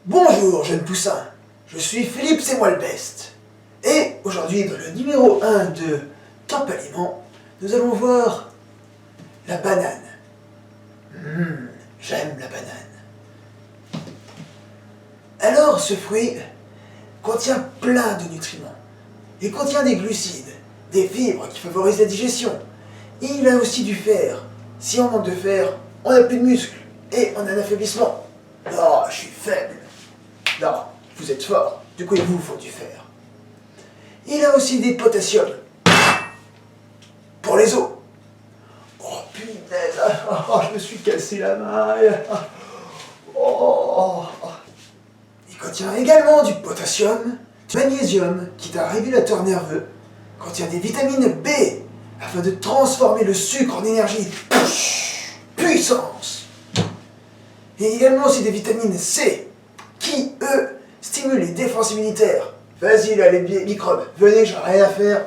Bonjour jeune poussin, je suis Philippe, c'est moi le best. Et aujourd'hui dans le numéro 1 de Top Aliment, nous allons voir la banane. J'aime la banane. Alors ce fruit contient plein de nutriments. Il contient des glucides, des fibres qui favorisent la digestion. Il a aussi du fer. Si on manque de fer, on n'a plus de muscles et on a un affaiblissement. Non, je suis faible. Non, vous êtes fort, du coup il vous faut du fer. Il a aussi des potassium. Pour les os. Oh punaise, je me suis cassé la main. Il contient également du potassium, du magnésium, qui est un régulateur nerveux, contient des vitamines B, afin de transformer le sucre en énergie. Puissance. Il y a également aussi des vitamines C, qui, eux, stimulent les défenses immunitaires. Vas-y là, les microbes, venez, j'en ai rien à faire.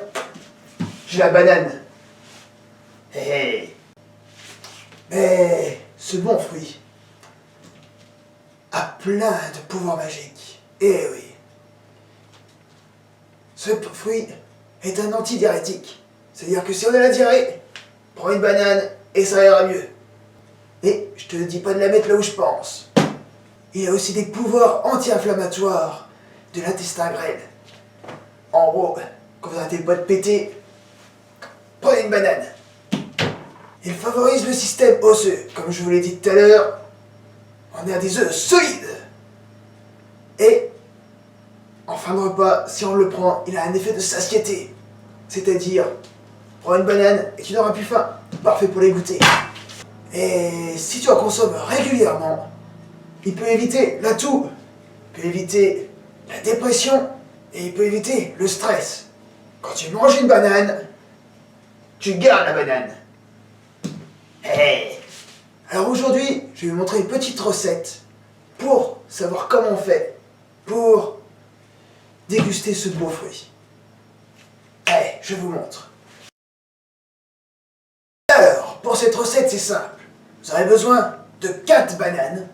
J'ai la banane. Hey. Mais ce bon fruit a plein de pouvoirs magiques. Eh oui. Ce fruit est un antidiurétique. C'est-à-dire que si on a la diarrhée, prends une banane et ça ira mieux. Et je te dis pas de la mettre là où je pense. Il a aussi des pouvoirs anti-inflammatoires de l'intestin grêle. En gros, quand vous arrêtez pas de péter, prenez une banane. Il favorise le système osseux. Comme je vous l'ai dit tout à l'heure, on a des œufs solides. Et, en fin de repas, si on le prend, il a un effet de satiété. C'est-à-dire, prends une banane et tu n'auras plus faim. Parfait pour les goûter. Et si tu en consommes régulièrement, il peut éviter la toux, il peut éviter la dépression et il peut éviter le stress. Quand tu manges une banane, tu gardes la banane. Hey. Alors aujourd'hui, je vais vous montrer une petite recette pour savoir comment on fait pour déguster ce beau fruit. Allez, je vous montre. Alors, pour cette recette, c'est simple. Vous aurez besoin de 4 bananes,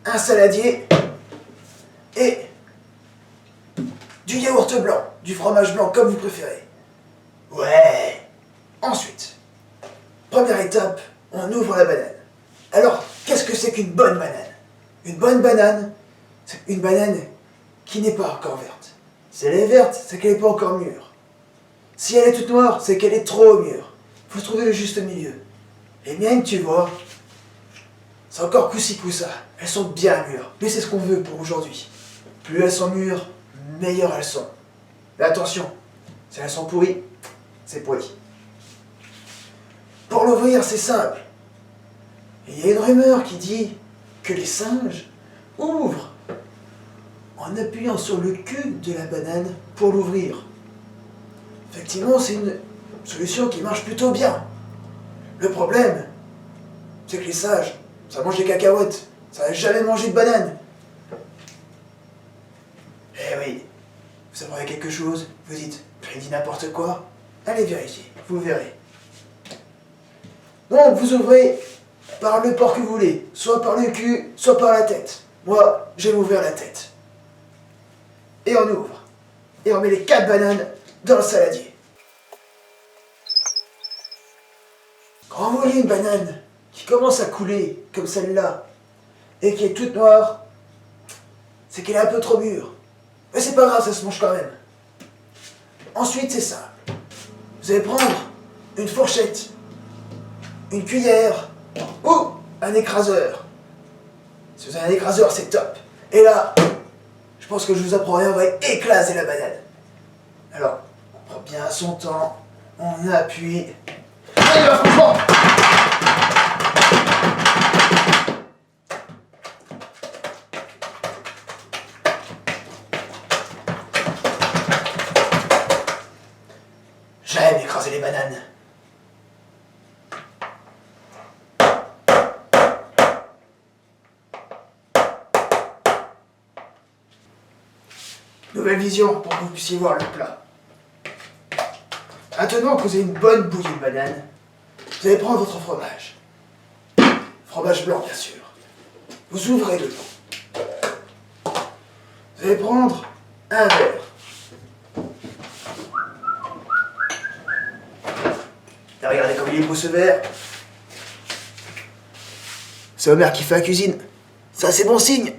un saladier et du yaourt blanc, du fromage blanc comme vous préférez. Ouais. Ensuite, première étape, on ouvre la banane. Alors, qu'est-ce que c'est qu'une bonne banane? Une bonne banane, c'est une banane qui n'est pas encore verte. Si elle est verte, c'est qu'elle n'est pas encore mûre. Si elle est toute noire, c'est qu'elle est trop mûre. Il faut trouver le juste milieu. Les miennes, tu vois, c'est encore poussi-poussa. Elles sont bien mûres. Mais c'est ce qu'on veut pour aujourd'hui. Plus elles sont mûres, meilleures elles sont. Mais attention, si elles sont pourries, c'est pourri. Pour l'ouvrir, c'est simple. Il y a une rumeur qui dit que les singes ouvrent en appuyant sur le cul de la banane pour l'ouvrir. Effectivement, c'est une solution qui marche plutôt bien. Le problème, c'est que les sages, ça mange des cacahuètes, ça n'a jamais mangé de banane. Eh oui, vous apprenez quelque chose, vous dites, j'ai dit n'importe quoi, allez vérifier, vous verrez. Donc vous ouvrez par le port que vous voulez, soit par le cul, soit par la tête. Moi, je vais ouvrir la tête. Et on ouvre. Et on met les 4 bananes dans le saladier. Quand vous voyez une banane qui commence à couler, comme celle-là, et qui est toute noire, c'est qu'elle est un peu trop mûre. Mais c'est pas grave, ça se mange quand même. Ensuite, c'est simple. Vous allez prendre une fourchette, une cuillère ou un écraseur. Si vous avez un écraseur, c'est top. Et là, je pense que je vous apprends rien, on va écraser la banane. Alors, on prend bien son temps, on appuie. Allez, là, franchement! J'aime écraser les bananes. Nouvelle vision pour que vous puissiez voir le plat. Maintenant que vous avez une bonne bouillie de banane, vous allez prendre votre fromage. Fromage blanc, bien sûr. Vous ouvrez le pot. vais prendre un verre. Et regardez comme il est beau ce verre. C'est Homer qui fait la cuisine. Ça, c'est bon signe.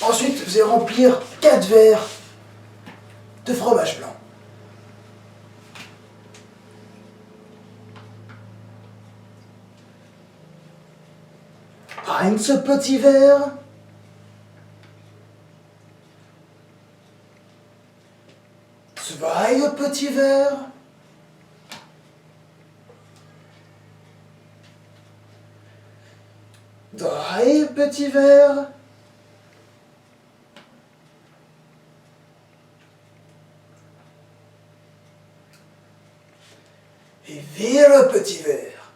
Ensuite, vous allez remplir 4 verres de fromage blanc. Prends ce petit verre. Zwei petit verre. Drei petits verres. Et vier petit verre.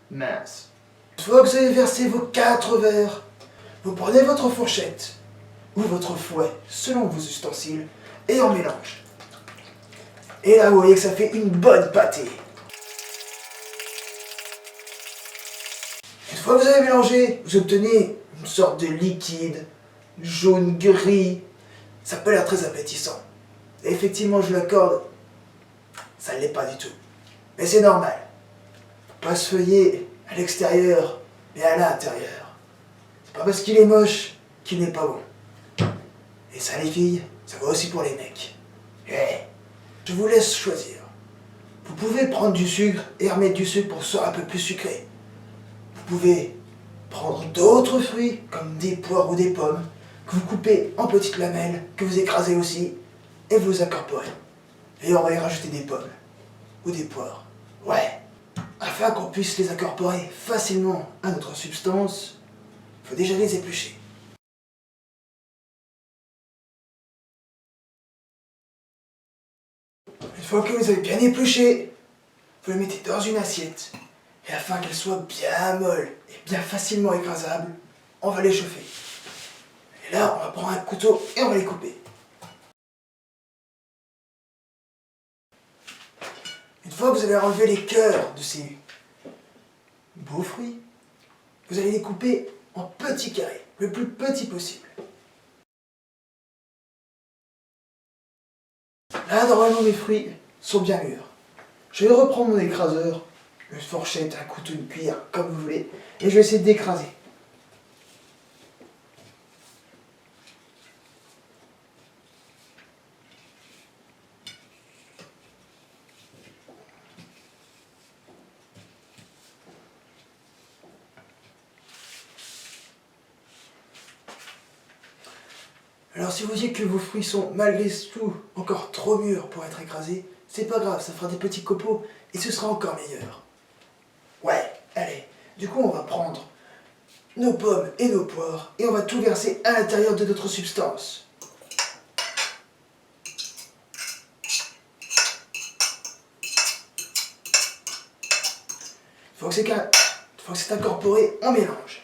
Mince. Une fois que vous avez versé vos 4 verres, vous prenez votre fourchette ou votre fouet, selon vos ustensiles, et on mélange. Et là, vous voyez que ça fait une bonne pâtée. Une fois que vous avez mélangé, vous obtenez une sorte de liquide jaune-gris. Ça peut l'air très appétissant. Et effectivement, je l'accorde, ça ne l'est pas du tout. Mais c'est normal. Faut pas se feuiller à l'extérieur, mais à l'intérieur. C'est pas parce qu'il est moche qu'il n'est pas bon. Et ça, les filles, ça va aussi pour les mecs. Ouais. Je vous laisse choisir. Vous pouvez prendre du sucre et remettre du sucre pour que ce soit un peu plus sucré. Vous pouvez prendre d'autres fruits, comme des poires ou des pommes, que vous coupez en petites lamelles, que vous écrasez aussi, et vous incorporez. Et on va y rajouter des pommes, ou des poires. Ouais. Afin qu'on puisse les incorporer facilement à notre substance, il faut déjà les éplucher. Une fois que vous avez bien épluché, vous les mettez dans une assiette. Et afin qu'elles soient bien molles et bien facilement écrasables, on va les chauffer. Et là, on va prendre un couteau et on va les couper. Une fois que vous avez enlevé les cœurs de ces beaux fruits, vous allez les couper en petits carrés, le plus petit possible. Là, normalement, mes fruits sont bien mûrs. Je vais reprendre mon écraseur, une fourchette, un couteau, une cuillère, comme vous voulez, et je vais essayer d'écraser. Alors si vous dites que vos fruits sont malgré tout encore trop mûrs pour être écrasés, c'est pas grave, ça fera des petits copeaux et ce sera encore meilleur. Ouais, allez, du coup on va prendre nos pommes et nos poires et on va tout verser à l'intérieur de notre substance. Une fois que c'est incorporé, on mélange.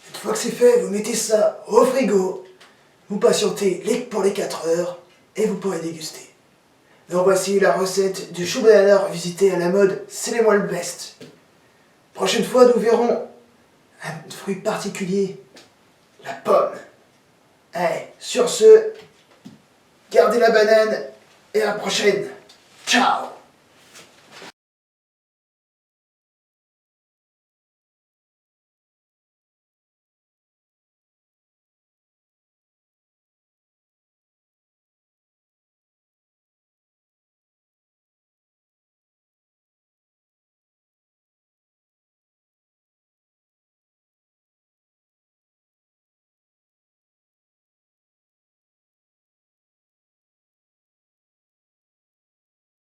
Une fois que c'est fait, vous mettez ça au frigo, vous patientez pour les 4 heures et vous pourrez déguster. Donc voici la recette du chou banana revisité à la mode, c'est les moi le best. Prochaine fois, nous verrons un fruit particulier, la pomme. Allez, sur ce, gardez la banane et à la prochaine. Ciao!